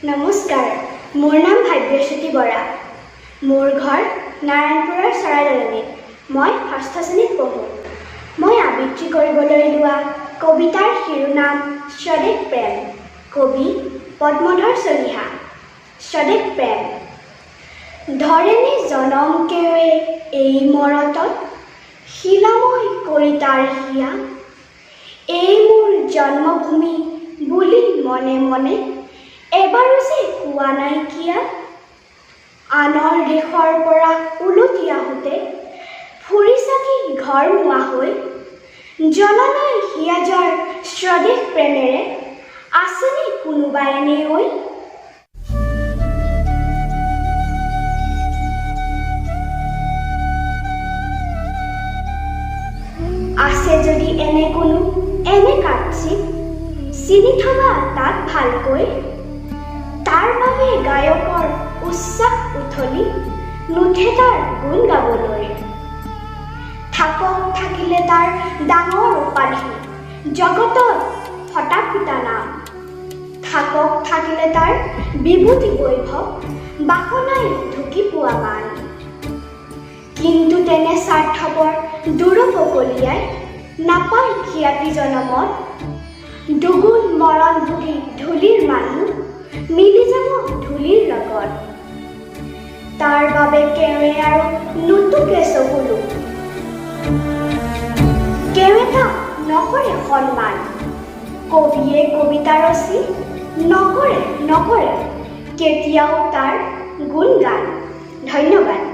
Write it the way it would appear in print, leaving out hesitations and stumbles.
নমস্কাৰ, মোৰ নাম ভাগ্যশ্ৰী বৰা। মোৰ ঘৰ নাৰায়ণপুৰৰ চৰাইদলনিত। মই ষষ্ঠ শ্ৰেণীত পঢ়োঁ। মই আবৃত্তি কৰিবলৈ লোৱা কবিতাৰ শিৰোনাম স্বদেশপ্ৰেম। কবি পদ্মধৰ চলিহা। স্বদেশপ্ৰেম। ধৰেণী জনম কেৱে এই মৰতত, শিলাময় কৰি তাৰ হিয়া। এই মোৰ জন্মভূমি বুলি মনে মনে এবাৰো যে কোৱা নাইকিয়া। আনৰ দেশৰ পৰা উলটি আহোঁতে ফুৰি চাকি ঘৰ মোৱা হৈ, জনলৈ হিয়াজৰ স্বদেশ প্ৰেমেৰে আছেনে কোনোবা এনে ঐ? আছে যদি এনে কোনো এনে কাটচিত, চিনি থবা তাক ভালকৈ। তাৰ বাবে গায়কৰ উচ্চাস উঠলি নুঠে তাৰ গুণ গাবলৈ। থাকক থাকিলে তাৰ ডাঙৰ উপাধি, জগতত ফটা ফুটা নাম। থাকক থাকিলে তাৰ বিভূতি বৈভৱ, বাসনাই ঢুকি পোৱা মান। কিন্তু তেনে স্বাৰ্থপৰ দুৰপকলিয়াই নাপায় খ্যাতি জনমত। দুগুণ মৰণ ভুগি ধূলিৰ মানুহ মিলি যাব ধূলিৰ লগত। তাৰ বাবে কেৱে আৰু নুতুকে চকুলো, কেৱে তাক নকৰে সন্মান। কবিয়ে কবিতা ৰচি নকৰে কেতিয়াও তাৰ গুণগান। ধন্যবাদ।